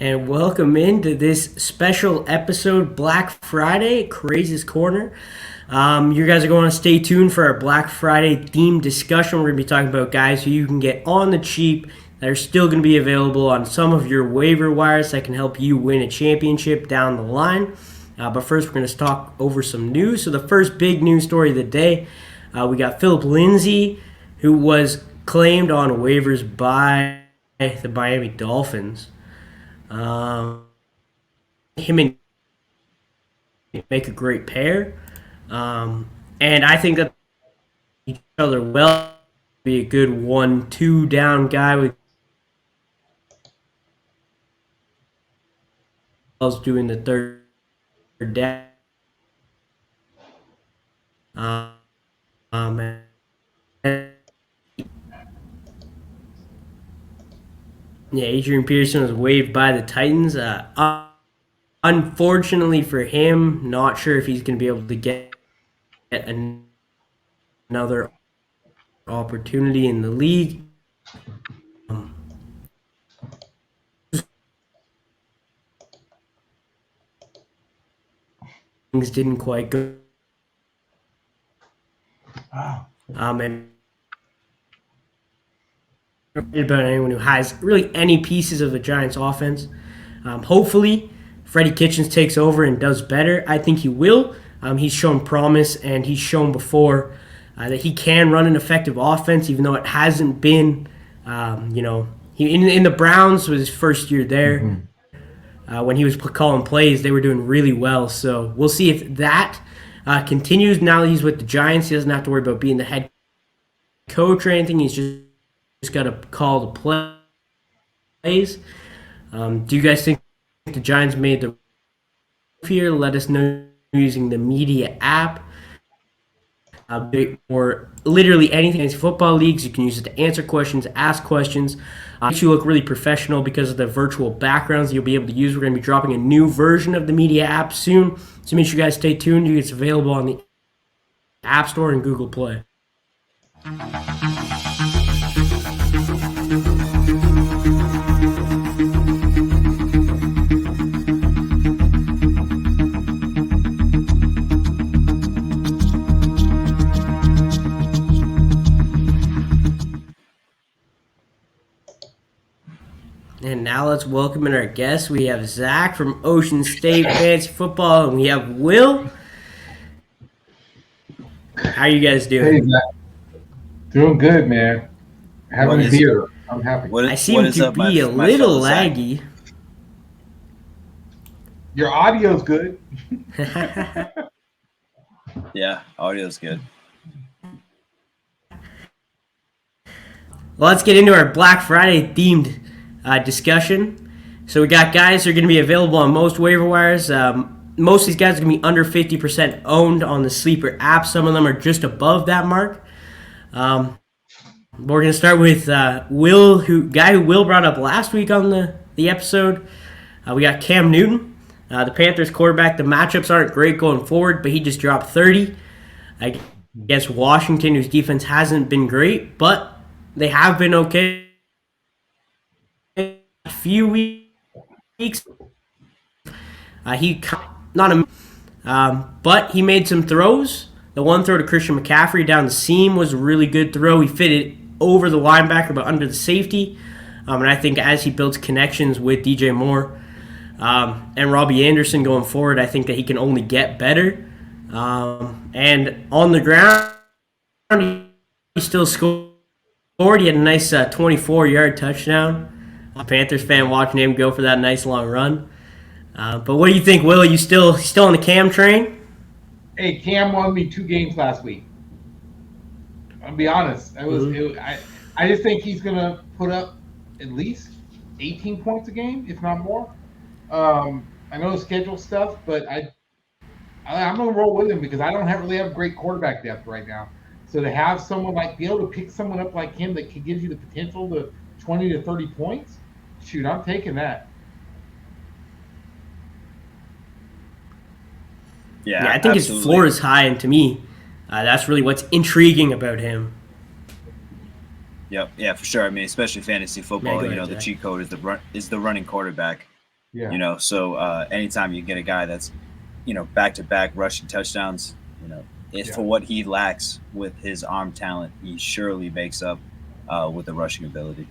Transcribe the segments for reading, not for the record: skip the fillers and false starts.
and welcome into this special episode, Black Friday, Craze's Corner. You guys are going to stay tuned for our Black Friday themed discussion. We're going to be talking about guys who you can get on the cheap that are still going to be available on some of your waiver wires that can help you win a championship down the line. But first, we're going to talk over some news. So the first big news story of the day, we got Philip Lindsay, who was claimed on waivers by the Miami Dolphins. Him and make a great pair, and I think that each other well be a good 1-2 down guy with doing the third down. And yeah, Adrian Peterson was waived by the Titans. Unfortunately for him, not sure if he's going to be able to get another opportunity in the league. Things didn't quite go. And about anyone who has really any pieces of the Giants' offense. Hopefully, Freddie Kitchens takes over and does better. I think he will. He's shown promise, and he's shown before that he can run an effective offense, even though it hasn't been, in the Browns was his first year there. Mm-hmm. When he was calling plays, they were doing really well. So we'll see if that continues. Now that he's with the Giants, he doesn't have to worry about being the head coach or anything. He's just got to call the plays. Do you guys think the Giants made the move here? Let us know using the media app. Or literally anything in football leagues. You can use it to answer questions, ask questions. Makes you look really professional because of the virtual backgrounds you'll be able to use. We're going to be dropping a new version of the media app soon. So make sure you guys stay tuned. It's available on the App Store and Google Play. And now let's welcome in our guests. We have Zach from Ocean State Fantasy Football, and we have Will. How are you guys doing? Hey, Zach. Doing good, man. Having a beer. I'm happy. I seem to be a little laggy. Your audio's good. Yeah, audio's good. Well, let's get into our Black Friday themed discussion. So we got guys who are going to be available on most waiver wires. Most of these guys are going to be under 50% owned on the Sleeper app. Some of them are just above that mark. We're going to start with Will, who Will brought up last week on the episode. We got Cam Newton, the Panthers quarterback. The matchups aren't great going forward, but he just dropped 30. I guess Washington, whose defense hasn't been great, but they have been okay. A few weeks. But he made some throws. The one throw to Christian McCaffrey down the seam was a really good throw. He fitted over the linebacker but under the safety. And I think as he builds connections with DJ Moore and Robbie Anderson going forward, I think that he can only get better. And on the ground, he still scored. He had a nice 24-yard touchdown. A Panthers fan watching him go for that nice long run. But what do you think, Will? Are you still on the Cam train? Hey, Cam won me 2 games last week. I'll be honest. I just think he's going to put up at least 18 points a game, if not more. I know schedule stuff, but I'm going to roll with him because I don't really have great quarterback depth right now. So to have someone be able to pick someone up like him that gives you the potential to 20 to 30 points, shoot, I'm taking that. Yeah, I think absolutely. His floor is high, and to me, that's really what's intriguing about him. Yep, yeah, for sure. I mean, especially fantasy football, the cheat code is the running quarterback. Yeah. You know, so anytime you get a guy that's, back-to-back rushing touchdowns, if Yeah. for what he lacks with his arm talent, he surely makes up with the rushing ability.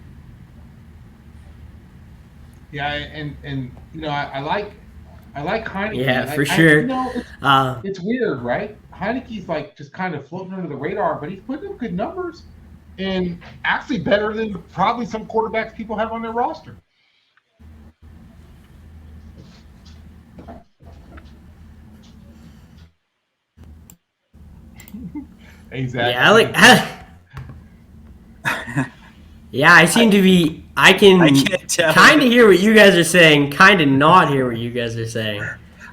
Yeah, and I like Yeah, Heineke. for I sure. Uh, it's weird, right? Heineke's like just kind of floating under the radar, but he's putting up good numbers and actually better than probably some quarterbacks people have on their roster. Hey Zach, I yeah, think it's time. yeah, I seem to be. I I can can't tell kind of if hear you're what you guys are saying, kind of not hear what you guys are saying.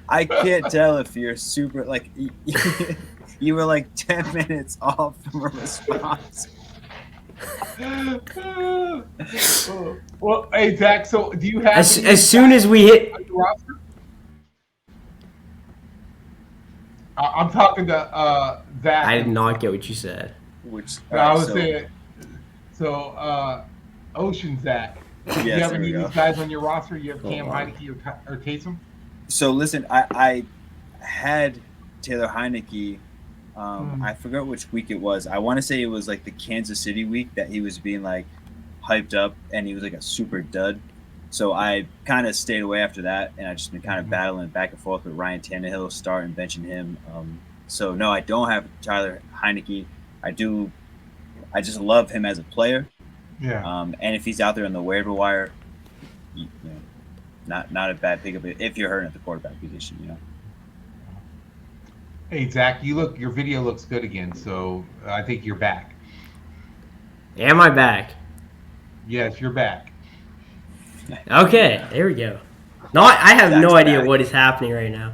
I can't tell if you're super like you were like 10 minutes off from a response. Well, hey Zach, so do you have any of As these soon guys as we hit, on your roster? I'm talking to Zach, I did and not get what you said. Which all no, I right, was so saying so Ocean Zach. Do you yes, have there we any of go. these guys on your roster? You have Hold Cam on. Heinicke or Taysom? So listen, I had Taylor Heineke. Hmm. I forgot which week it was. I want to say it was like the Kansas City week that he was being like hyped up and he was like a super dud. So I kind of stayed away after that, and I've just been kind of Mhm. battling back and forth with Ryan Tannehill, starting benching him. So no, I don't have Tyler Heineke. I do. I just love him as a player. Yeah. And if he's out there in the waiver wire, not a bad pickup if you're hurting at the quarterback position. Hey Zach, your video looks good again, so I think you're back. Am I back? Yes, you're back. Okay, there we go. No, I have Zach's no idea back. what is happening right now.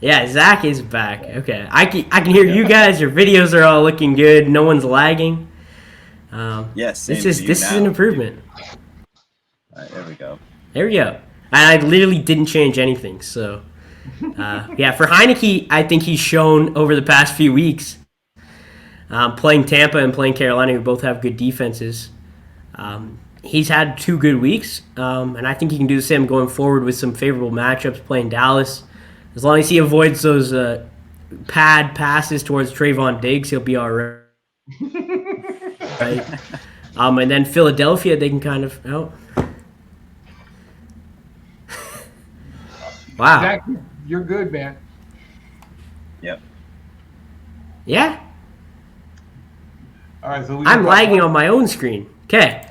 Yeah, Zach is back. Okay, I can hear you guys. Your videos are all looking good. No one's lagging. Yes, This same for is you this is an now. improvement. All right, there we go. There we go. And I literally didn't change anything. So yeah, for Heineke, I think he's shown over the past few weeks, playing Tampa and playing Carolina, who both have good defenses. He's had 2 good weeks, and I think he can do the same going forward with some favorable matchups playing Dallas. As long as he avoids those pad passes towards Trayvon Diggs, he'll be all right. And then Philadelphia, they can kind of wow, Zach, you're good, man. Yep. yeah, All right, so we I'm got lagging one. on my own screen. Okay,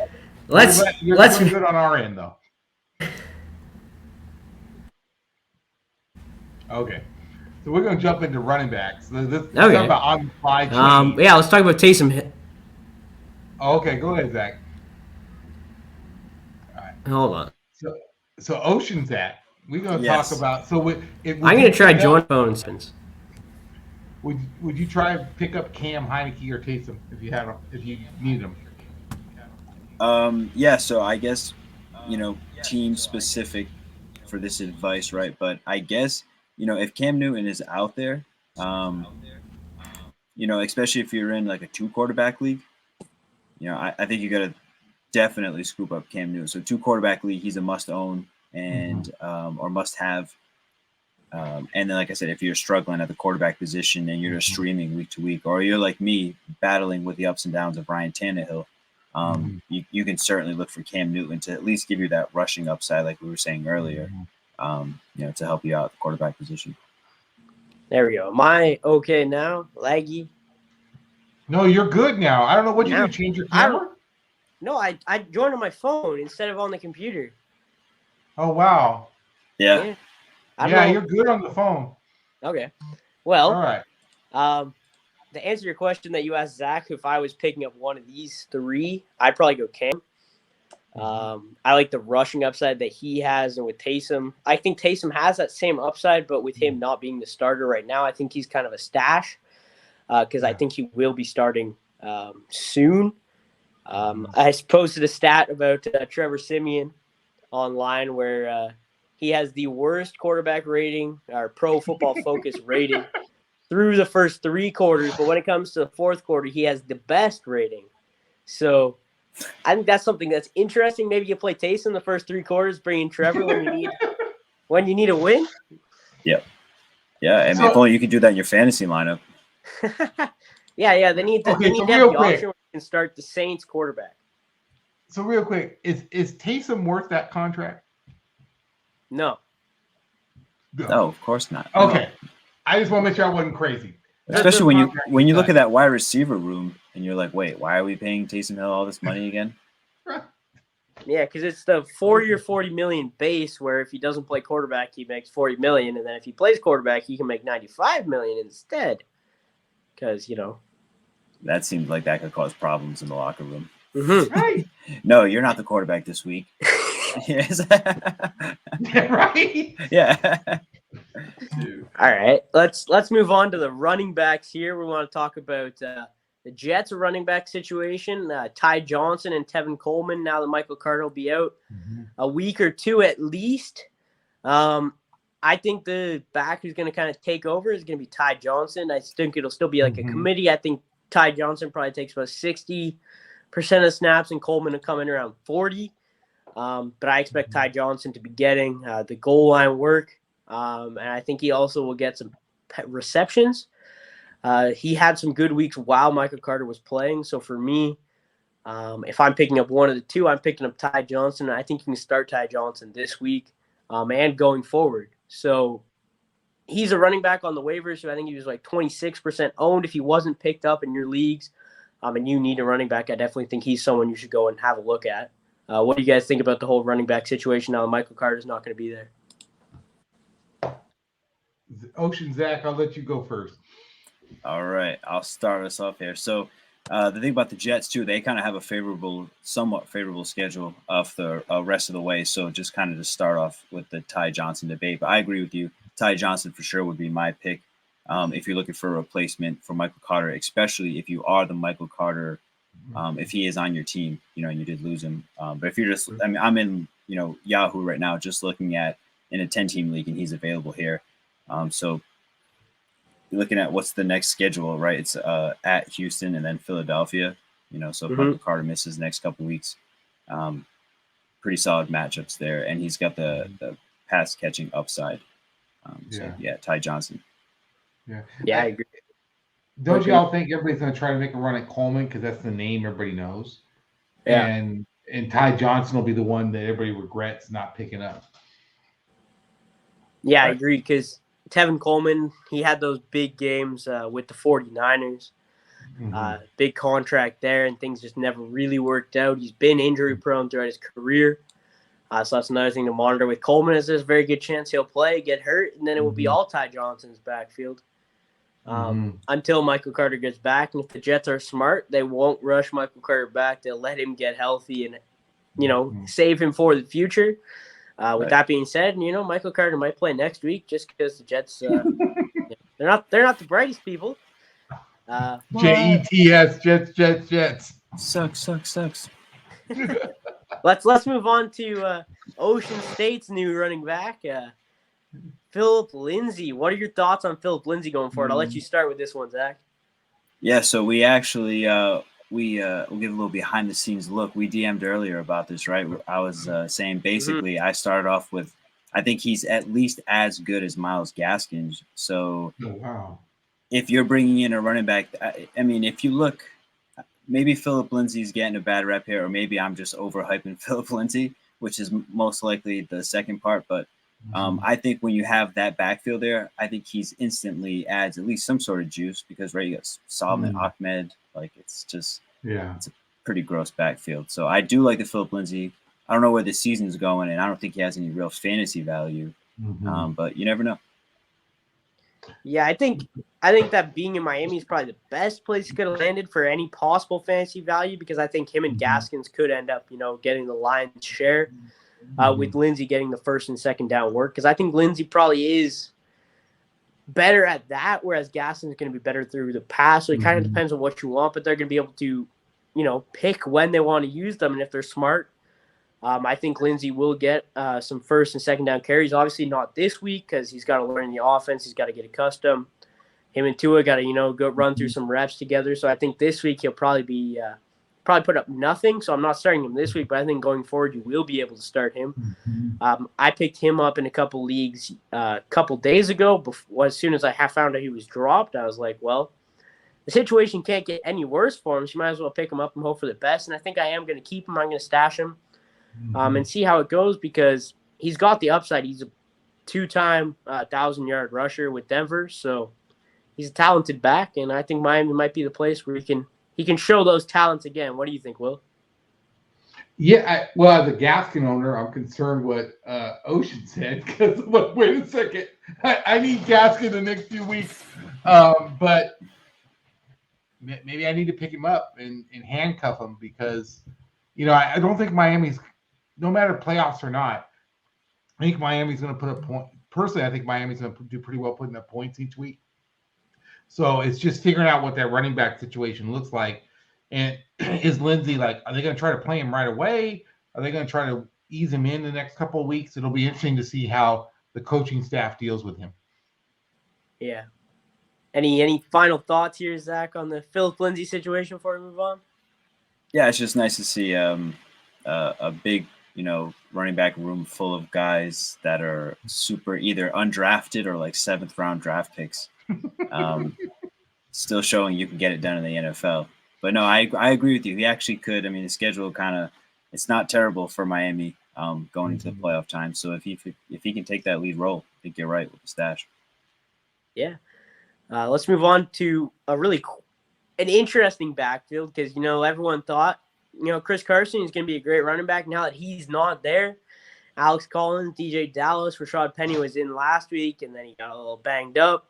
let's You're let's. doing good on our end, though. Okay, so we're gonna jump into running backs. Let's talk Okay. about on the fly change. Yeah, let's talk about Taysom. Oh, okay, go ahead, Zach. All right. Hold on. So, Ocean Zach, we're gonna talk Yes. about. So, would I'm you gonna try pick up? joint phones. Would you try and pick up Cam Heinicke or Taysom if you need them? Yeah. So I guess team specific for this advice, right? But I guess if Cam Newton is out there, um, especially if you're in like a 2 quarterback league, I think you got to definitely scoop up Cam Newton. So 2 quarterback league, he's a must own and or must have. And then, like I said, if you're struggling at the quarterback position and you're just streaming week to week, or you're like me battling with the ups and downs of Ryan Tannehill, you can certainly look for Cam Newton to at least give you that rushing upside, like we were saying earlier, to help you out at the quarterback position. There we go. Am I okay now? Laggy? No, you're good now. I don't know what you Now, do. Change your I camera? don't. No, I joined on my phone instead of on the computer. Oh wow. Yeah. Yeah. I don't Yeah, know. you're good on the phone. Okay. All Well, right. to answer your question that you asked Zach, if I was picking up one of these 3, I'd probably go Cam. I like the rushing upside that he has, and with Taysom, I think Taysom has that same upside, but with him not being the starter right now, I think he's kind of a stash because I think he will be starting soon. I posted a stat about Trevor Siemian online where he has the worst quarterback rating, or Pro Football Focus rating, through the first 3 quarters, but when it comes to the 4th quarter, he has the best rating. So I think that's something that's interesting. Maybe you play Taysom the first 3 quarters, bring in Trevor when you need When you need a win? Yeah. And So- if only you could do that in your fantasy lineup. yeah. They need to Okay, so have real the quick. option where you can start the Saints quarterback. So real quick, is Taysom worth that contract? No. No, of course not. Okay. I just want to make sure I wasn't crazy. Especially when you look at that wide receiver room and you're like, wait, why are we paying Taysom Hill all this money again? Yeah, because it's the 40 or 40 million base where if he doesn't play quarterback, he makes 40 million. And then if he plays quarterback, he can make 95 million instead. Because, That seems like that could cause problems in the locker room. Mm-hmm. Right. No, you're not the quarterback this week. Yes. Right. Yeah. All right, let's move on to the running backs here. We want to talk about the Jets running back situation. Ty Johnson and Tevin Coleman. Now that Michael Carter will be out a week or two at least. I think the back who's going to kind of take over is going to be Ty Johnson. I think it'll still be like a committee. I think Ty Johnson probably takes about 60% of snaps, and Coleman will come in around 40. But I expect Ty Johnson to be getting the goal line work. And I think he also will get some receptions. He had some good weeks while Michael Carter was playing. So for me, if I'm picking up one of the two, I'm picking up Ty Johnson. And I think you can start Ty Johnson this week and going forward. So he's a running back on the waivers. So I think he was like 26% owned if he wasn't picked up in your leagues. And you need a running back. I definitely think he's someone you should go and have a look at. What do you guys think about the whole running back situation now that Michael Carter's not going to be there? Ocean Zach, I'll let you go first. All right, I'll start us off here. So the thing about the Jets too, they kind of have a somewhat favorable schedule of the rest of the way. So just kind of to start off with the Ty Johnson debate, but I agree with you. Ty Johnson for sure would be my pick if you're looking for a replacement for Michael Carter, especially if you are the Michael Carter. If he is on your team, and you did lose him. But if you're just, I'm in, Yahoo right now, just looking at in a 10-team league, and he's available here. So you're looking at what's the next schedule, right? It's at Houston and then Philadelphia. So if Michael Carter misses the next couple weeks, pretty solid matchups there, and he's got the pass catching upside. Ty Johnson. Yeah, I agree. Don't y'all think everybody's going to try to make a run at Coleman because that's the name everybody knows? Yeah. And Ty Johnson will be the one that everybody regrets not picking up. Yeah, right. I agree because Tevin Coleman, he had those big games with the 49ers. Big contract there, and things just never really worked out. He's been injury prone throughout his career. So that's another thing to monitor with Coleman is there's a very good chance he'll play, get hurt, and then it will be all Ty Johnson's backfield. Until Michael Carter gets back. And if the Jets are smart, they won't rush Michael Carter back. They'll let him get healthy and, save him for the future. With that being said, Michael Carter might play next week just because the Jets, they're not the brightest people. Jets, Jets. Sucks. Let's move on to Ocean State's new running back, Philip Lindsay. What are your thoughts on Philip Lindsay going forward? I'll let you start with this one, Zach. Yeah, so we actually we'll give a little behind the scenes look. We DM'd earlier about this, right? I was saying basically I started off with I think he's at least as good as Myles Gaskins. So if you're bringing in a running back, I mean, if you look, maybe Philip Lindsay's getting a bad rep here, or maybe I'm just overhyping Philip Lindsay, which is most likely the second part, but I think when you have that backfield there, I think he's instantly adds at least some sort of juice because you got Solomon Ahmed, like it's a pretty gross backfield. So I do like the Philip Lindsay. I don't know where the season's going, and I don't think he has any real fantasy value. But you never know. Yeah, I think that being in Miami is probably the best place he could have landed for any possible fantasy value because I think him and Gaskins could end up, getting the lion's share. With Lindsay getting the first and second down work because I think Lindsay probably is better at that, whereas Gaskins is going to be better through the pass. So it kind of depends on what you want, but they're going to be able to, pick when they want to use them. And if they're smart, I think Lindsay will get some first and second down carries. Obviously not this week because he's got to learn the offense. He's got to get accustomed. Him and Tua got to, go run through some reps together. So I think this week he'll probably be probably put up nothing, so I'm not starting him this week, but I think going forward you will be able to start him. I picked him up in a couple leagues a couple days ago. As soon as I found out he was dropped, I was like, well, the situation can't get any worse for him, so you might as well pick him up and hope for the best. And I think I am going to keep him. I'm going to stash him and see how it goes because he's got the upside. He's a 2-time 1,000-yard rusher with Denver, so he's a talented back, and I think Miami might be the place where he can show those talents again. What do you think, Will? Yeah, well, as a Gaskin owner, I'm concerned what Ocean said because wait a second, I need Gaskin the next few weeks, but maybe I need to pick him up and handcuff him because I don't think Miami's, no matter playoffs or not, I think Miami's going to put up point. Personally, I think Miami's going to do pretty well putting up points each week. So it's just figuring out what that running back situation looks like. And is Lindsey are they going to try to play him right away? Are they going to try to ease him in the next couple of weeks? It'll be interesting to see how the coaching staff deals with him. Yeah. Any final thoughts here, Zach, on the Philip Lindsay situation before we move on? Yeah, it's just nice to see a big, running back room full of guys that are super either undrafted or like 7th round draft picks. Still showing you can get it done in the NFL. But no, I agree with you. He actually could. I mean, the schedule it's not terrible for Miami going into the playoff time. So if he can take that lead role, I think you're right with the stash. Yeah. Let's move on to an interesting backfield because, everyone thought, Chris Carson is going to be a great running back. Now that he's not there, Alex Collins, DJ Dallas, Rashad Penny was in last week, and then he got a little banged up.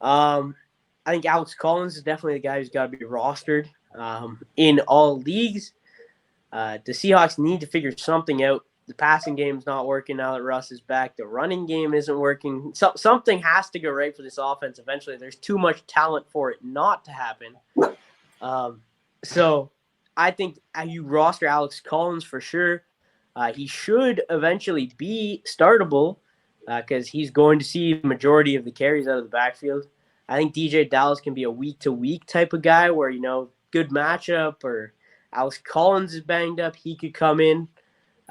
I think Alex Collins is definitely the guy who's got to be rostered in all leagues. The Seahawks need to figure something out. The passing game's not working now that Russ is back. The running game isn't working. Something has to go right for this offense eventually. There's too much talent for it not to happen. So I think you roster Alex Collins for sure. He should eventually be startable because he's going to see the majority of the carries out of the backfield. I think DJ Dallas can be a week-to-week type of guy where, good matchup or Alex Collins is banged up. He could come in.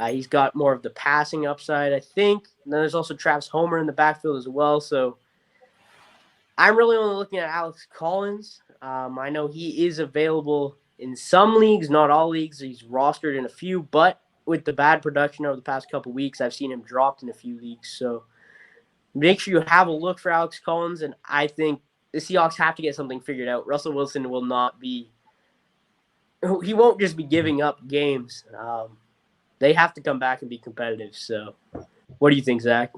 He's got more of the passing upside, I think. And then there's also Travis Homer in the backfield as well. So I'm really only looking at Alex Collins. I know he is available in some leagues, not all leagues. He's rostered in a few, but with the bad production over the past couple of weeks, I've seen him dropped in a few leagues. So make sure you have a look for Alex Collins, and I think the Seahawks have to get something figured out. Russell Wilson will not be – he won't just be giving up games. They have to come back and be competitive. So what do you think, Zach?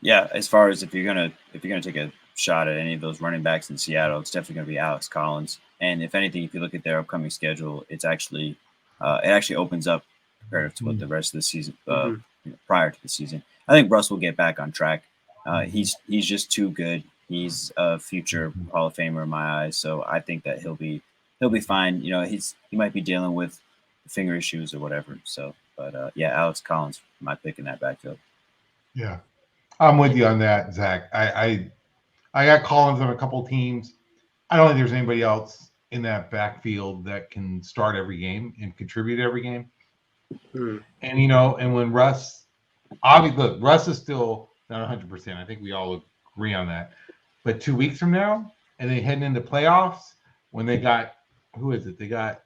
Yeah, as far as if you're gonna take a shot at any of those running backs in Seattle, it's definitely going to be Alex Collins. And if anything, if you look at their upcoming schedule, it's actually it actually opens up compared to what the rest of the season prior to the season. I think Russ will get back on track. He's just too good. He's a future Hall of Famer in my eyes. So I think that he'll be fine. He might be dealing with finger issues or whatever. So, but yeah, Alex Collins, my pick in that backfield. Yeah, I'm with you on that, Zach. I got Collins on a couple teams. I don't think there's anybody else in that backfield that can start every game and contribute every game. And and when Russ, obviously, look, Russ is still not 100%. I think we all agree on that. But 2 weeks from now, and then heading into playoffs, when they got who is it? They got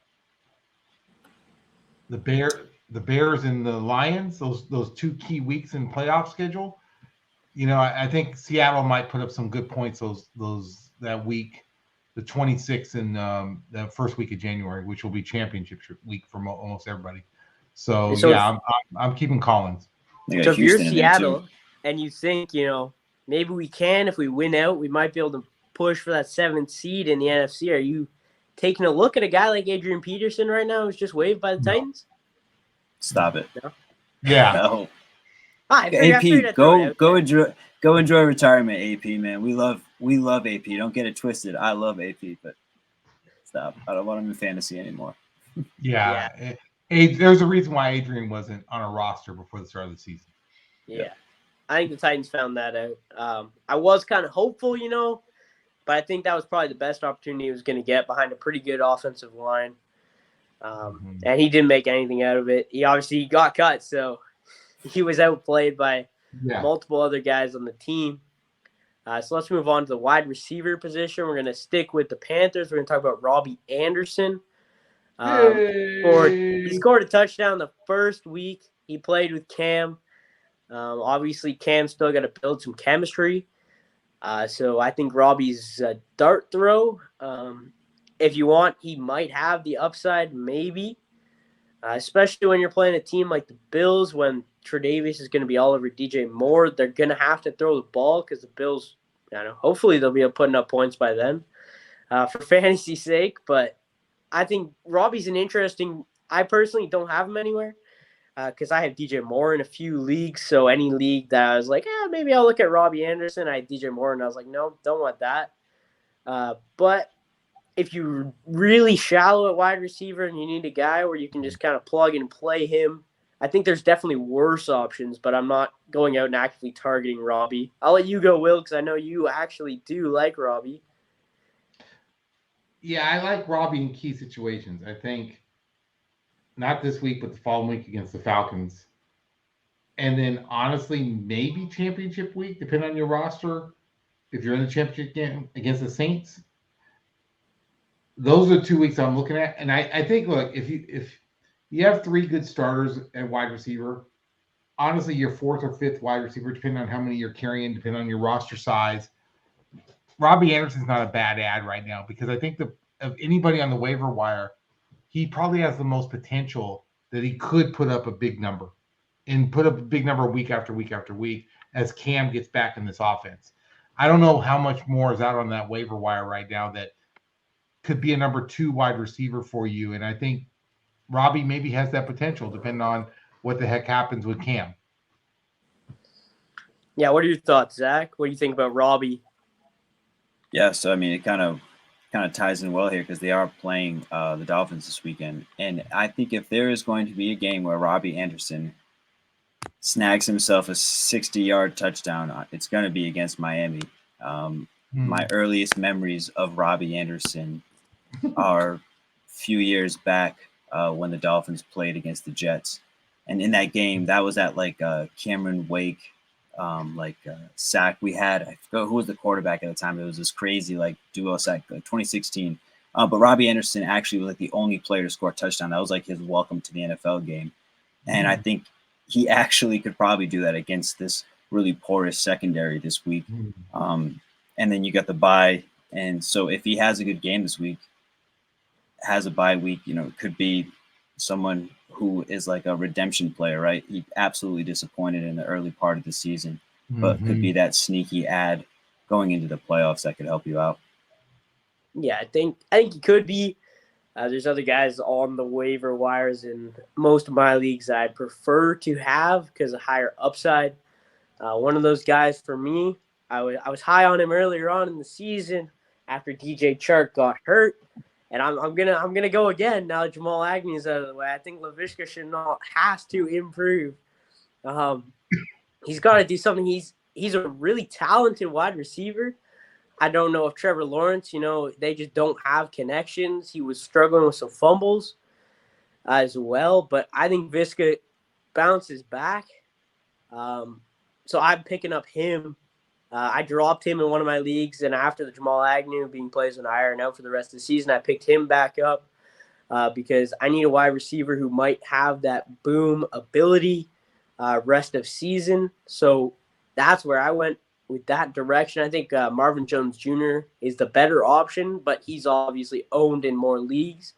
the Bears and the Lions. Those 2 key weeks in playoff schedule. I think Seattle might put up some good points that week, the 26th and the first week of January, which will be championship week for almost everybody. So yeah, I'm keeping Collins. So if you're Seattle and you think, maybe we can, if we win out, we might be able to push for that 7th seed in the NFC. Are you taking a look at a guy like Adrian Peterson right now who's just waived by the Titans? Stop it. No? Yeah. No. AP, go enjoy retirement, AP, man. We love AP. Don't get it twisted. I love AP, but stop. I don't want him in fantasy anymore. Yeah. There's a reason why Adrian wasn't on a roster before the start of the season. Yeah. I think the Titans found that out. I was kind of hopeful, but I think that was probably the best opportunity he was going to get behind a pretty good offensive line. And he didn't make anything out of it. He obviously got cut, so he was outplayed by multiple other guys on the team. So let's move on to the wide receiver position. We're going to stick with the Panthers. We're going to talk about Robbie Anderson. He scored a touchdown the first week he played with Cam. Obviously, Cam's still got to build some chemistry. So I think Robbie's dart throw, if you want, he might have the upside, maybe. Especially when you're playing a team like the Bills, when Tre'Davious is going to be all over DJ Moore. They're going to have to throw the ball because the Bills, I don't know, hopefully they'll be putting up points by then for fantasy's sake. But I think Robbie's an interesting – I personally don't have him anywhere because I have DJ Moore in a few leagues. So any league that I was like, maybe I'll look at Robbie Anderson. I had DJ Moore, and I was like, no, don't want that. But if you're really shallow at wide receiver and you need a guy where you can just kind of plug and play him, I think there's definitely worse options, but I'm not going out and actively targeting Robbie. I'll let you go, Will, because I know you actually do like Robbie. Yeah, I like Robbie in key situations. I think not this week, but the following week against the Falcons. And then honestly, maybe championship week, depending on your roster. If you're in the championship game against the Saints, those are 2 weeks I'm looking at. And I think, look, if you have 3 good starters at wide receiver, honestly, your 4th or 5th wide receiver, depending on how many you're carrying, depending on your roster size, Robbie Anderson's not a bad ad right now because I think of anybody on the waiver wire, he probably has the most potential that he could put up a big number and put up a big number week after week after week as Cam gets back in this offense. I don't know how much more is out on that waiver wire right now that could be a number 2 wide receiver for you. And I think Robbie maybe has that potential depending on what the heck happens with Cam. Yeah, what are your thoughts, Zach? What do you think about Robbie? Yeah, so I mean, it kind of ties in well here because they are playing the Dolphins this weekend. And I think if there is going to be a game where Robbie Anderson snags himself a 60-yard touchdown, it's going to be against Miami. My earliest memories of Robbie Anderson are a few years back when the Dolphins played against the Jets. And in that game, that was at Cameron Wake sack we had. I forgot who was the quarterback at the time. It was this crazy duo sack, 2016. But Robbie Anderson actually was the only player to score a touchdown. That was his welcome to the NFL game. And I think he actually could probably do that against this really porous secondary this week. And then you got the bye. And so if he has a good game this week, has a bye week, it could be someone who is a redemption player, right? He absolutely disappointed in the early part of the season, but could be that sneaky ad going into the playoffs that could help you out. Yeah, I think he could be. There's other guys on the waiver wires in most of my leagues I'd prefer to have because of higher upside. One of those guys for me, I was high on him earlier on in the season after DJ Chark got hurt. And I'm gonna go again now that Jamal Agnew is out of the way. I think Laviska Shenault has to improve. He's got to do something. He's a really talented wide receiver. I don't know if Trevor Lawrence, they just don't have connections. He was struggling with some fumbles as well, but I think Viska bounces back. So I'm picking up him. I dropped him in one of my leagues, and after the Jamal Agnew being placed on IR and out for the rest of the season, I picked him back up because I need a wide receiver who might have that boom ability rest of season. So that's where I went with that direction. I think Marvin Jones Jr. is the better option, but he's obviously owned in more leagues.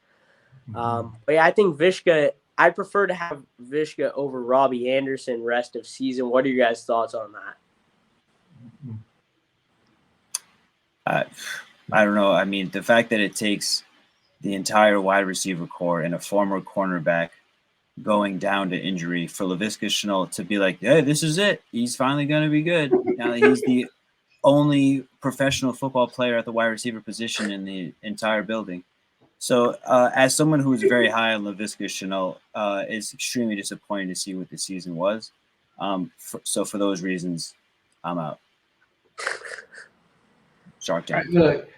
But yeah, I think Vishka, I prefer to have Vishka over Robbie Anderson rest of season. What are your guys' thoughts on that? I don't know. I mean, the fact that it takes the entire wide receiver core and a former cornerback going down to injury for Laviska Shenault to be like, hey, this is it. He's finally going to be good. Now he's the only professional football player at the wide receiver position in the entire building. So as someone who is very high on Laviska Shenault, it's extremely disappointing to see what the season was. So for those reasons, I'm out. Shark Tank. Look,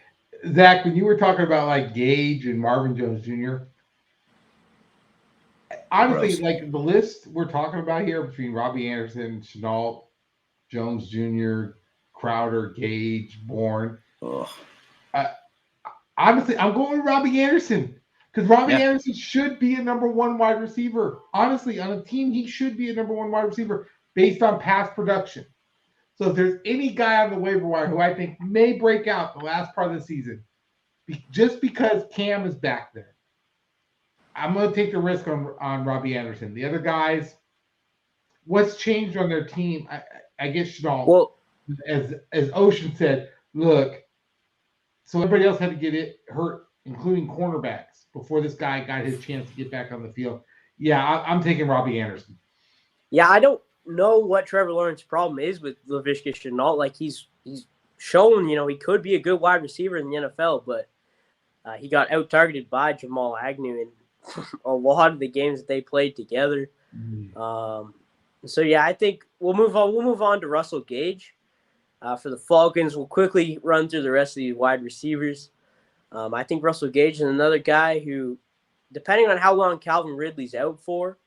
Zach, when you were talking about like Gage and Marvin Jones Jr., honestly, Gross. like the list we're talking about here between Robbie Anderson, Chenault, Jones Jr., Crowder, Gage, Bourne. Ugh. Honestly, I'm going with Robbie Anderson because Robbie Yeah. Anderson should be a number one wide receiver. Honestly, on a team, he should be a number one wide receiver based on past production. So if there's any guy on the waiver wire who I think may break out the last part of the season, just because Cam is back there, I'm going to take the risk on Robbie Anderson. The other guys, what's changed on their team? I guess Chenault, Well, as Ocean said, look, so everybody else had to get it hurt, including cornerbacks, before this guy got his chance to get back on the field. Yeah, I'm taking Robbie Anderson. yeah, I don't know what Trevor Lawrence's problem is with Laviska Shenault. Like he's shown, he could be a good wide receiver in the NFL, but he got out targeted by Jamal Agnew in a lot of the games that they played together. So yeah, I think we'll move on. We'll move on to Russell Gage for the Falcons. We'll quickly run through the rest of these wide receivers. I think Russell Gage is another guy who, depending on how long Calvin Ridley's out for,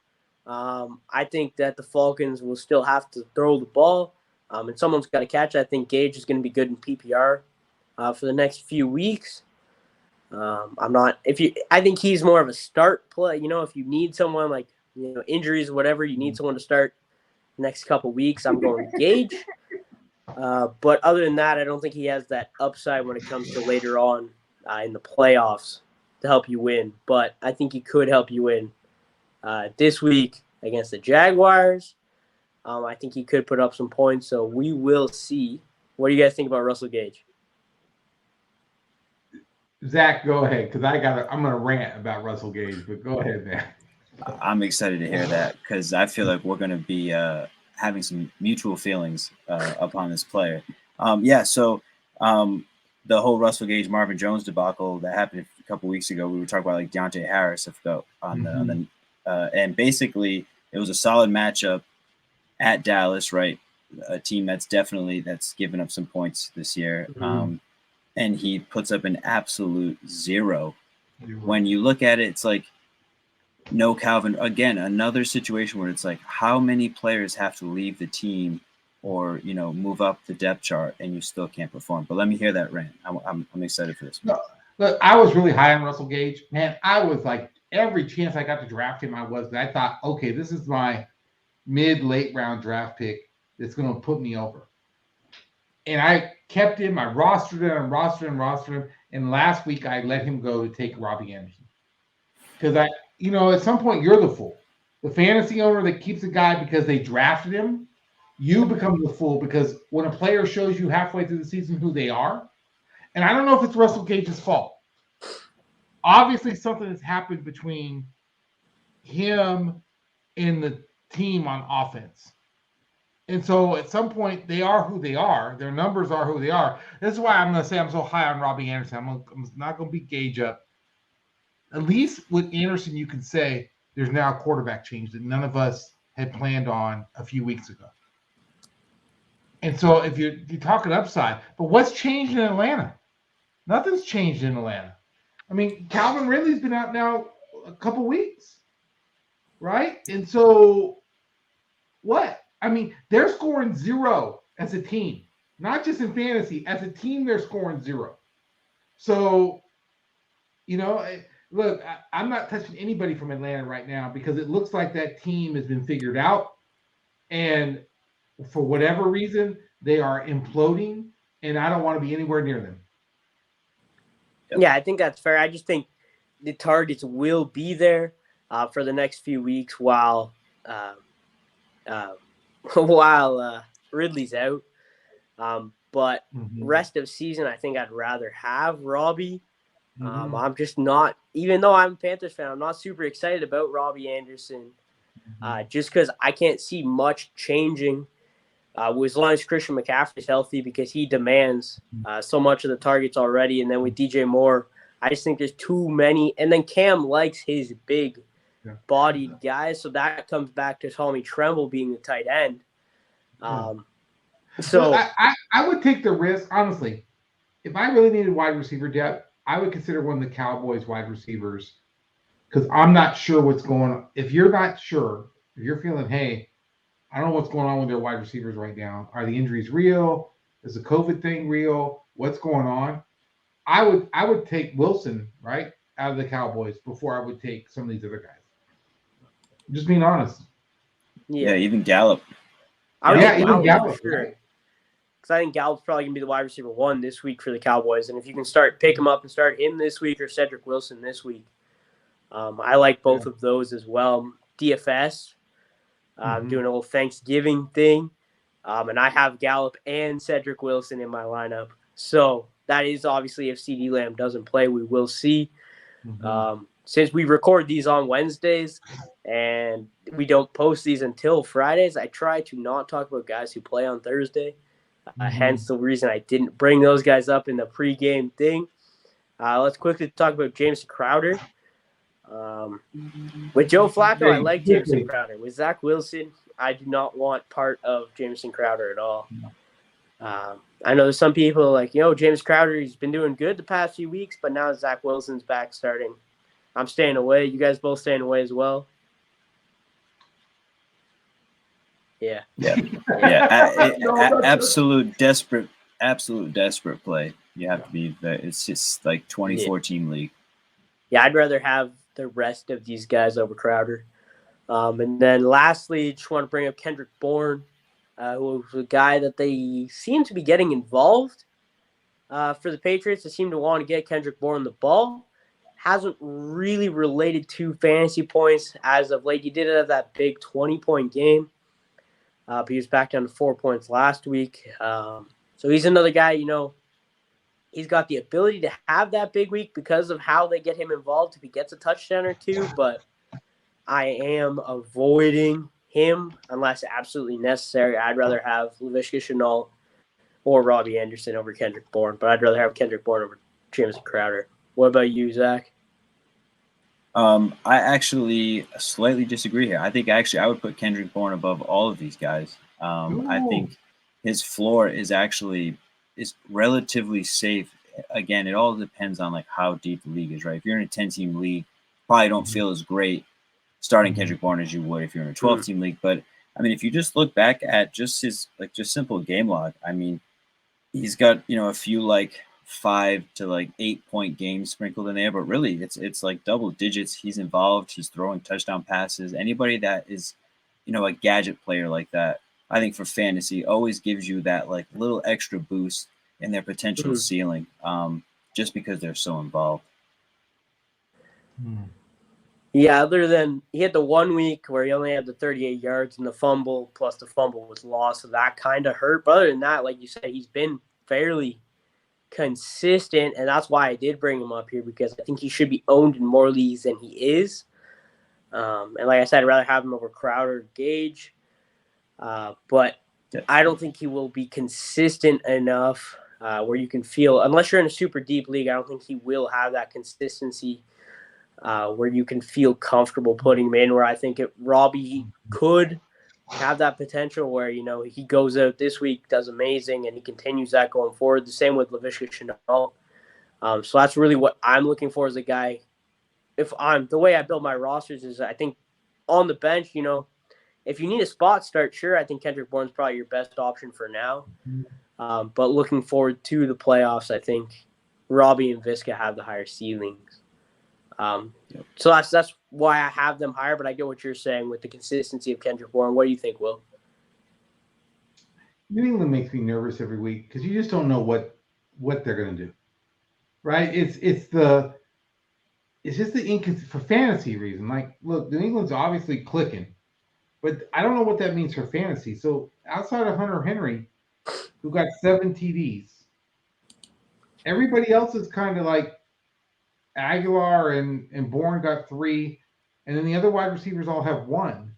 I think that the Falcons will still have to throw the ball, and someone's got to catch. I think Gage is going to be good in PPR for the next few weeks. I think he's more of a start play. If you need someone like injuries or whatever, you need someone to start the next couple weeks. I'm going Gage. But other than that, I don't think he has that upside when it comes to later on in the playoffs to help you win. But I think he could help you win this week against the Jaguars. I think he could put up some points. So we will see. What do you guys think about Russell Gage? Zach, go ahead, because I'm gonna rant about Russell Gage, but go ahead, man. I'm excited to hear that because I feel like we're going to be having some mutual feelings upon this player. So the whole Russell Gage, Marvin Jones debacle that happened a couple weeks ago, we were talking about like Deontay Harris, I forgot, and basically it was a solid matchup at Dallas, right? A team that's given up some points this year. And he puts up an absolute zero. When you look at it, it's like no Calvin. Again, another situation where it's like how many players have to leave the team or move up the depth chart and you still can't perform. But let me hear that rant. I'm excited for this. No, look, I was really high on Russell Gage. Man, I was like every chance I got to draft him, I was. I thought, okay, this is my mid-late round draft pick that's going to put me over. And I kept him. I rostered him. And last week I let him go to take Robbie Anderson. Because at some point you're the fool. The fantasy owner that keeps a guy because they drafted him, you become the fool because when a player shows you halfway through the season who they are, and I don't know if it's Russell Gage's fault. Obviously something has happened between him and the team on offense. And so at some point, they are who they are. Their numbers are who they are. This is why I'm going to say I'm so high on Robbie Anderson. I'm not going to beat Gage up. At least with Anderson, you can say there's now a quarterback change that none of us had planned on a few weeks ago. And so if you're talking upside, but what's changed in Atlanta? Nothing's changed in Atlanta. I mean, Calvin Ridley's been out now a couple weeks, right? And so what? I mean, they're scoring zero as a team, not just in fantasy. As a team, they're scoring zero. So, look, I'm not touching anybody from Atlanta right now because it looks like that team has been figured out. And for whatever reason, they are imploding, and I don't want to be anywhere near them. Yeah, I think that's fair. I just think the targets will be there for the next few weeks while Ridley's out. But rest of season, I think I'd rather have Robbie. I'm just not, even though I'm a Panthers fan, I'm not super excited about Robbie Anderson just because I can't see much changing as long as Christian McCaffrey is healthy because he demands so much of the targets already. And then with DJ Moore, I just think there's too many. And then Cam likes his big bodied guys. So that comes back to Tommy Tremble being the tight end. So I would take the risk, honestly. if I really needed wide receiver depth, I would consider one of the Cowboys wide receivers because I'm not sure what's going on. If you're not sure, if you're feeling, hey, I don't know what's going on with their wide receivers right now. Are the injuries real? Is the COVID thing real? What's going on? I would take Wilson right out of the Cowboys before I would take some of these other guys. Just being honest. Yeah, even Gallup. I would Yeah, take even Gallup Gallup. for sure. Right? Because I think Gallup's probably going to be the wide receiver 1 this week for the Cowboys. And if you can pick him up and start him this week or Cedric Wilson this week, I like both of those as well. DFS, doing a little Thanksgiving thing. And I have Gallup and Cedric Wilson in my lineup. So that is obviously if CeeDee Lamb doesn't play, we will see. Since we record these on Wednesdays and we don't post these until Fridays, I try to not talk about guys who play on Thursday. Hence the reason I didn't bring those guys up in the pregame thing. Let's quickly talk about Jameson Crowder. With Joe Flacco, I like Jameson Crowder. With Zach Wilson, I do not want part of Jameson Crowder at all. I know there's some people like, James Crowder, he's been doing good the past few weeks, but now Zach Wilson's back starting. I'm staying away. You guys both staying away as well? Yeah. Absolute desperate play. You have to be. It's just like 2014 league. Yeah, I'd rather have the rest of these guys over Crowder. And then lastly, just want to bring up Kendrick Bourne, who was a guy that they seem to be getting involved for the Patriots. They seem to want to get Kendrick Bourne the ball. Hasn't really related to fantasy points as of late. He did have that big 20-point game. But he was back down to 4 points last week. So he's another guy, he's got the ability to have that big week because of how they get him involved if he gets a touchdown or two. But I am avoiding him unless absolutely necessary. I'd rather have Laviska Shenault or Robbie Anderson over Kendrick Bourne. But I'd rather have Kendrick Bourne over Jameson Crowder. What about you, Zach? I actually slightly disagree here. I think I would put Kendrick Bourne above all of these guys. I think his floor is relatively safe. Again, it all depends on like how deep the league is, right? If you're in a 10-team league, probably don't feel as great starting Kendrick Bourne as you would if you're in a 12-team league. But I mean, if you just look back at just his just simple game log, I mean, he's got a few like 5 to 8 point games sprinkled in there, but really it's like double digits. He's involved. He's throwing touchdown passes. Anybody that is, a gadget player like that, I think for fantasy always gives you that like little extra boost in their potential ceiling, just because they're so involved. Yeah, other than he had the 1 week where he only had the 38 yards and the fumble, plus the fumble was lost, so that kind of hurt. But other than that, like you said, he's been fairly consistent, and that's why I did bring him up here, because I think he should be owned in more leagues than he is. And like I said, I'd rather have him over Crowder, Gage. But I don't think he will be consistent enough where you can feel, unless you're in a super deep league, I don't think he will have that consistency where you can feel comfortable putting him in, where I think Robbie could have that potential where, he goes out this week, does amazing, and he continues that going forward. The same with Laviska Shenault. So that's really what I'm looking for as a guy. The way I build my rosters is I think on the bench, if you need a spot start, sure, I think Kendrick Bourne's probably your best option for now. But looking forward to the playoffs, I think Robbie and Viska have the higher ceilings. So that's why I have them higher, but I get what you're saying with the consistency of Kendrick Bourne. What do you think, Will? New England makes me nervous every week because you just don't know what they're going to do, right? It's just the for fantasy reason. Like, look, New England's obviously clicking, but I don't know what that means for fantasy. So outside of Hunter Henry, who got 7 TDs, everybody else is kind of like Aguilar and Bourne got 3, and then the other wide receivers all have 1.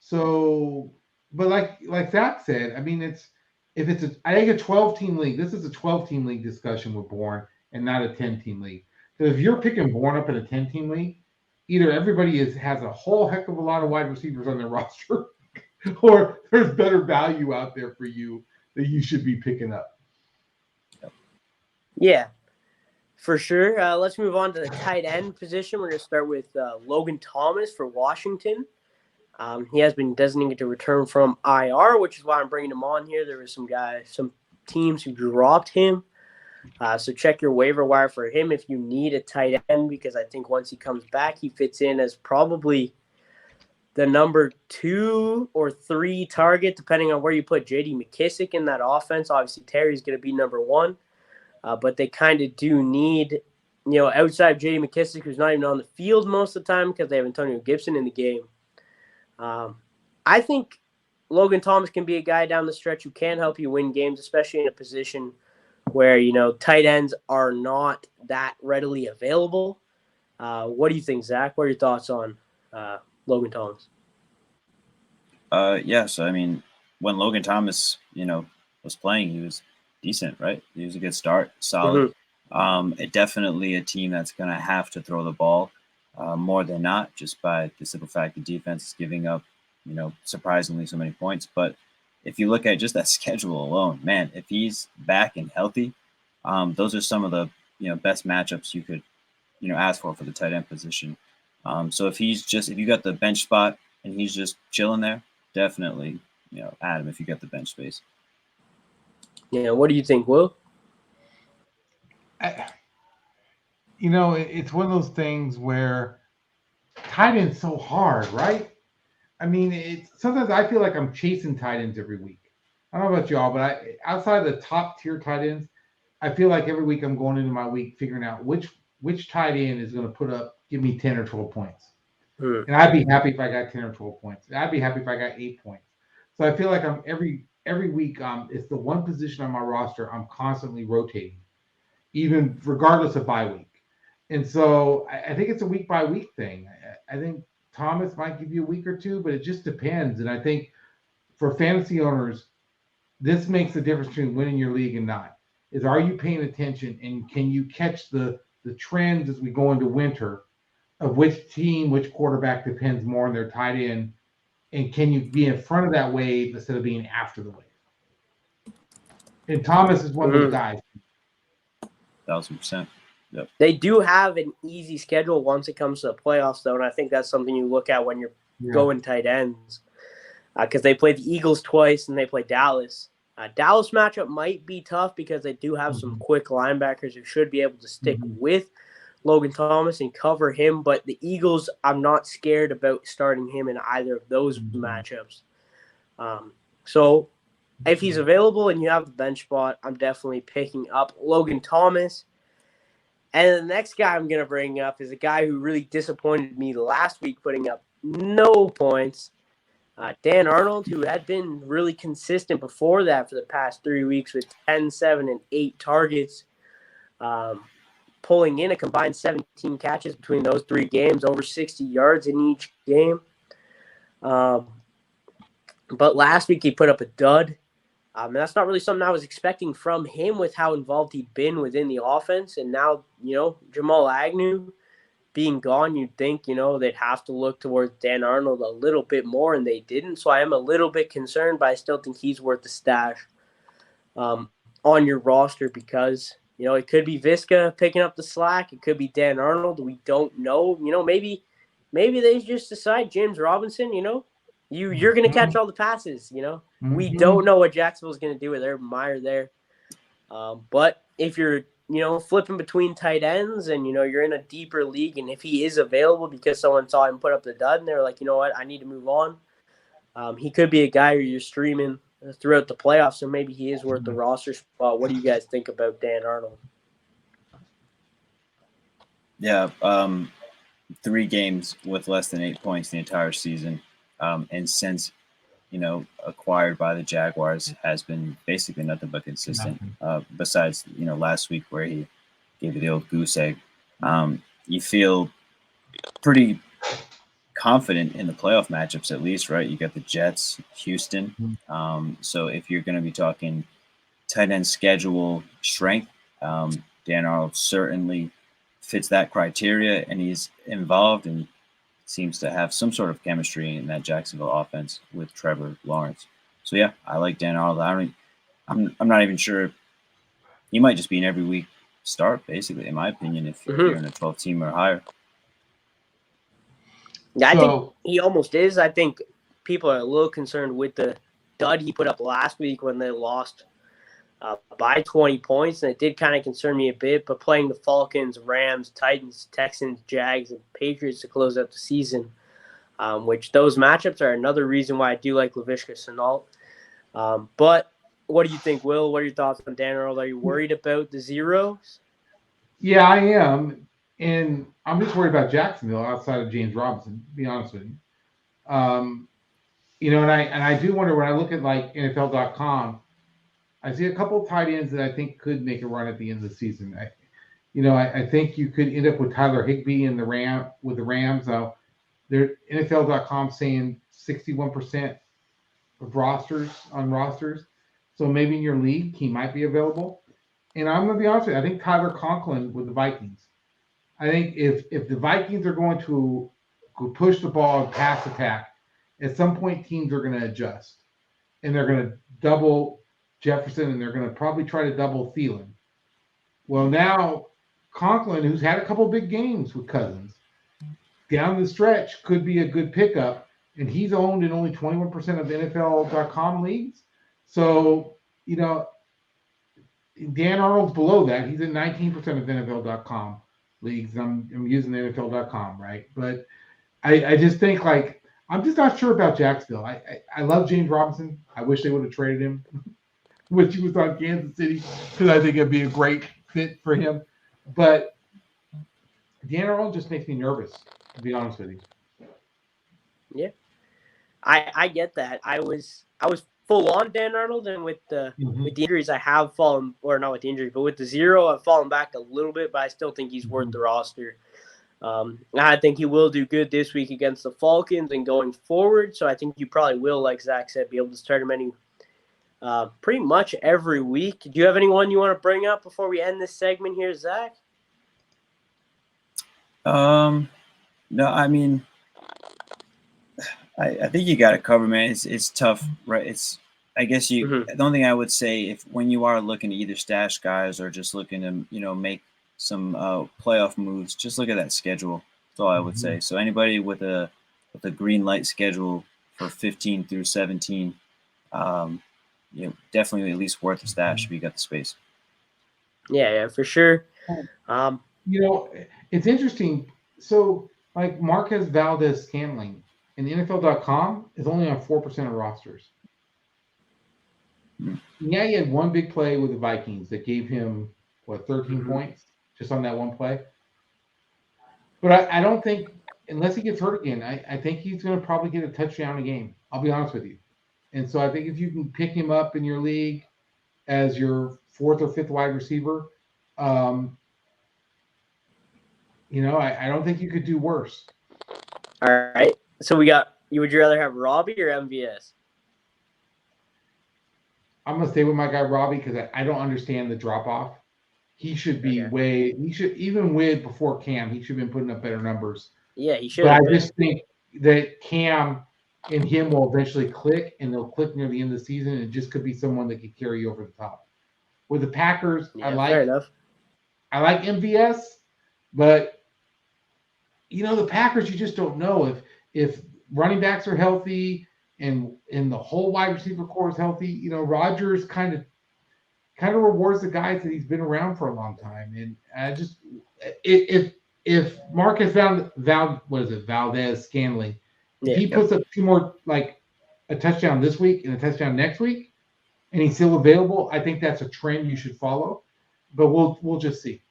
So, but like Zach said, I mean, I think a 12-team league. This is a 12-team league discussion with Bourne and not a 10-team league. So if you're picking Bourne up in a 10-team league, either everybody has a whole heck of a lot of wide receivers on their roster, or there's better value out there for you that you should be picking up. Yeah, for sure. Let's move on to the tight end position. We're going to start with Logan Thomas for Washington. He has been designated to return from IR, which is why I'm bringing him on here. There were some teams who dropped him. So check your waiver wire for him if you need a tight end, because I think once he comes back, he fits in as probably the number 2 or 3 target, depending on where you put J.D. McKissick in that offense. Obviously, Terry's going to be number 1, but they kind of do need, outside of J.D. McKissick, who's not even on the field most of the time because they have Antonio Gibson in the game. I think Logan Thomas can be a guy down the stretch who can help you win games, especially in a position where, tight ends are not that readily available. What do you think, Zach? What are your thoughts on Logan Thomas? Yeah, so I mean, when Logan Thomas, was playing, he was decent, right? He was a good start, solid. It definitely a team that's going to have to throw the ball more than not, just by the simple fact the defense is giving up, surprisingly so many points. But if you look at just that schedule alone, man, if he's back and healthy, those are some of the best matchups you could ask for the tight end position. So if you got the bench spot and he's just chilling there, definitely add him if you get the bench space. Yeah, what do you think, Will? It's one of those things where tight end's so hard, right? I mean, sometimes I feel like I'm chasing tight ends every week. I don't know about y'all, but outside of the top tier tight ends, I feel like every week I'm going into my week figuring out which tight end is going to give me 10 or 12 points. And I'd be happy if I got 10 or 12 points. I'd be happy if I got 8 points. So I feel like I'm every week, it's the one position on my roster I'm constantly rotating, even regardless of bye week. And so I think it's a week by week thing. I think Thomas might give you a week or two, but it just depends. And I think for fantasy owners, this makes the difference between winning your league and not. Are you paying attention, and can you catch the trends as we go into winter of which team, which quarterback depends more on their tight end, and can you be in front of that wave instead of being after the wave? And Thomas is one of those guys. 1,000%. Yep. They do have an easy schedule once it comes to the playoffs, though, and I think that's something you look at when you're going tight ends, because they play the Eagles twice and they play Dallas. Dallas matchup might be tough because they do have some quick linebackers who should be able to stick with Logan Thomas and cover him, but the Eagles, I'm not scared about starting him in either of those matchups. So if he's available and you have the bench spot, I'm definitely picking up Logan Thomas. And the next guy I'm going to bring up is a guy who really disappointed me last week, putting up no points. Dan Arnold, who had been really consistent before that for the past 3 weeks with 10, 7, and 8 targets, pulling in a combined 17 catches between those 3 games, over 60 yards in each game. But last week he put up a dud. And that's not really something I was expecting from him with how involved he'd been within the offense. And now, Jamal Agnew being gone, you'd think, they'd have to look towards Dan Arnold a little bit more, and they didn't. So I am a little bit concerned, but I still think he's worth the stash on your roster because, it could be Visca picking up the slack. It could be Dan Arnold. We don't know. Maybe they just decide James Robinson, you're going to catch all the passes, We don't know what Jacksonville's going to do with Urban Meyer there. But if you're, flipping between tight ends and, you're in a deeper league, and if he is available because someone saw him put up the dud and they're like, you know what, I need to move on. He could be a guy who you're streaming throughout the playoffs, so maybe he is worth the roster spot. What do you guys think about Dan Arnold? Yeah, 3 games with less than 8 points the entire season. And since, acquired by the Jaguars, has been basically nothing but consistent. Besides, last week where he gave you the old goose egg. You feel pretty confident in the playoff matchups, at least, right? You got the Jets, Houston. So if you're going to be talking tight end schedule strength, Dan Arnold certainly fits that criteria, and he's involved and seems to have some sort of chemistry in that Jacksonville offense with Trevor Lawrence. So yeah, I like Dan Arnold. I'm not even sure. He might just be an every week start, basically, in my opinion, if Mm-hmm. you're in a 12 team or higher. Yeah, I think he almost is. I think people are a little concerned with the dud he put up last week when they lost by 20 points, and it did kind of concern me a bit. But playing the Falcons, Rams, Titans, Texans, Jags, and Patriots to close out the season, which those matchups are another reason why I do like Laviska Shenault. But what do you think, Will? What are your thoughts on Dan Earl? Are you worried about the zeros? Yeah, I am. And I'm just worried about Jacksonville outside of James Robinson, to be honest with you. And I do wonder when I look at like NFL.com, I see a couple of tight ends that I think could make a run at the end of the season. I think you could end up with Tyler Higbee in the Rams. They're NFL.com saying 61% of rosters. So maybe in your league he might be available. And I'm gonna be honest with you, I think Tyler Conklin with the Vikings. I think if the Vikings are going to push the ball and pass attack, at some point teams are going to adjust and they're going to double Jefferson and they're going to probably try to double Thielen. Well, now Conklin, who's had a couple big games with Cousins, down the stretch could be a good pickup, and he's owned in only 21% of NFL.com leagues. So, Dan Arnold's below that. He's in 19% of NFL.com leagues. I'm using NFL.com, right? But I just think, like, I'm just not sure about Jacksonville. I love James Robinson. I wish they would have traded him when he was on Kansas City because I think it'd be a great fit for him. But Dan Arnold just makes me nervous, to be honest with you. Yeah, I get that. I was full on Dan Arnold, and with the injuries, I have fallen, or not with the injuries, but with the zero, I've fallen back a little bit. But I still think he's worth the roster. I think he will do good this week against the Falcons and going forward. So I think you probably will, like Zach said, be able to start him pretty much every week. Do you have anyone you want to bring up before we end this segment here, Zach? No, I mean, I think you got it covered, man. It's tough, right? I guess the only thing I would say, when you are looking to either stash guys or just looking to make some playoff moves, just look at that schedule. That's all I would say. So anybody with a green light schedule for 15 through 17, definitely at least worth a stash if you got the space. Yeah, for sure. It's interesting. So, like Marquez Valdez-Scantling in NFL.com is only on 4% of rosters. Yeah, he had one big play with the Vikings that gave him 13 points just on that one play. But I don't think, unless he gets hurt again, I think he's going to probably get a touchdown a game. I'll be honest with you. And so I think if you can pick him up in your league as your fourth or fifth wide receiver, I don't think you could do worse. All right. So would you rather have Robbie or MVS? I'm going to stay with my guy Robbie because I don't understand the drop-off. He should be even with before Cam, he should have been putting up better numbers. Yeah, he should. But I just think that Cam and him will eventually click, and they'll click near the end of the season. And it just could be someone that could carry you over the top. With the Packers, fair enough. I like MVS, but the Packers, you just don't know if running backs are healthy and the whole wide receiver core is healthy. Rodgers kind of rewards the guys that he's been around for a long time. And I just if Marcus Valdez-Scantling, if he puts up two more, like a touchdown this week and a touchdown next week, and he's still available, I think that's a trend you should follow. But we'll just see.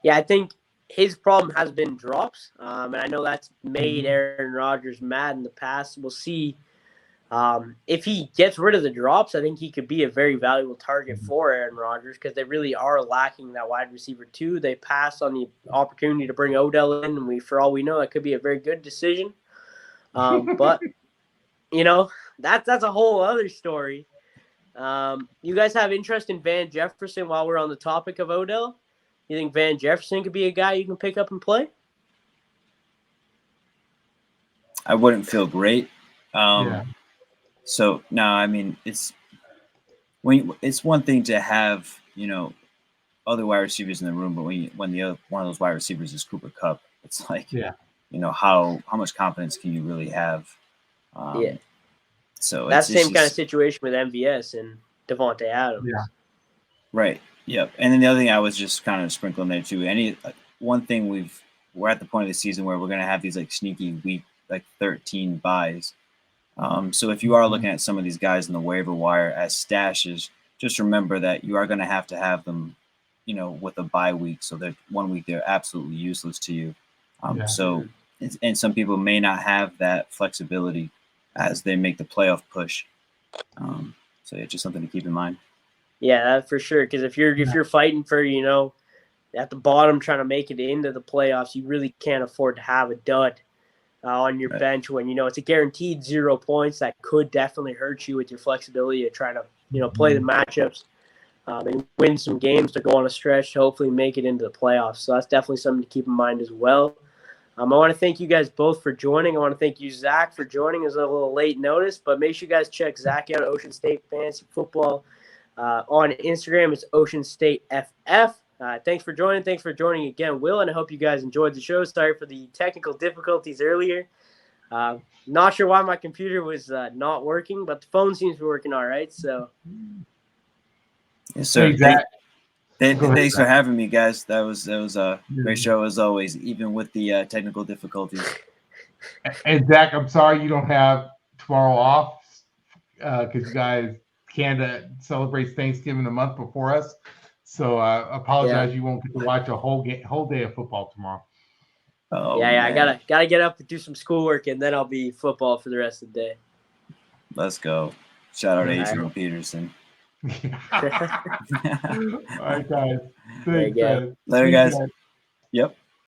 Yeah, I think his problem has been drops, and I know that's made Aaron Rodgers mad in the past. We'll see. If he gets rid of the drops, I think he could be a very valuable target for Aaron Rodgers because they really are lacking that wide receiver too. They passed on the opportunity to bring Odell in, and for all we know, that could be a very good decision. But that's a whole other story. You guys have interest in Van Jefferson while we're on the topic of Odell? You think Van Jefferson could be a guy you can pick up and play? I wouldn't feel great. So no, I mean it's one thing to have other wide receivers in the room, but when the other, one of those wide receivers is Cooper Kupp, it's like, Yeah. how much confidence can you really have? Yeah. So That's the it's same kind of just situation with MVS and Devontae Adams. Yeah. right. Yep. And then the other thing I was just kind of sprinkling there too. One thing we're at the point of the season where we're gonna have these like sneaky week like 13 buys. So if you are looking at some of these guys in the waiver wire as stashes, just remember that you are going to have them, with a bye week. So that 1 week they're absolutely useless to you. Yeah. So, and some people may not have that flexibility as they make the playoff push. So yeah, just something to keep in mind. Yeah, that for sure. Because if you're fighting for at the bottom trying to make it into the playoffs, you really can't afford to have a dud on your Right. bench when it's a guaranteed 0 points. That could definitely hurt you with your flexibility of trying to play the matchups and win some games to go on a stretch to hopefully make it into the playoffs. So that's definitely something to keep in mind as well. I want to thank you guys both for joining. I want to thank you, Zach, for joining. It's a little late notice, but make sure you guys check Zach out, Ocean State Fantasy Football. On Instagram, it's Ocean State FF. Thanks for joining. Thanks for joining again, Will, and I hope you guys enjoyed the show. Sorry for the technical difficulties earlier. Not sure why my computer was not working, but the phone seems to be working all right. So, Yes, sir. Hey, Zach. Thanks for having me, guys. That was a great show as always, even with the technical difficulties. And Zach, I'm sorry you don't have tomorrow off because you guys Canada celebrates Thanksgiving a month before us. So apologize, you won't get to watch a whole day of football tomorrow. Oh, yeah, man. I gotta get up and do some schoolwork, and then I'll be football for the rest of the day. Let's go. Shout out to All Adrian Peterson. All right, guys. There you go. Later, guys. Yep.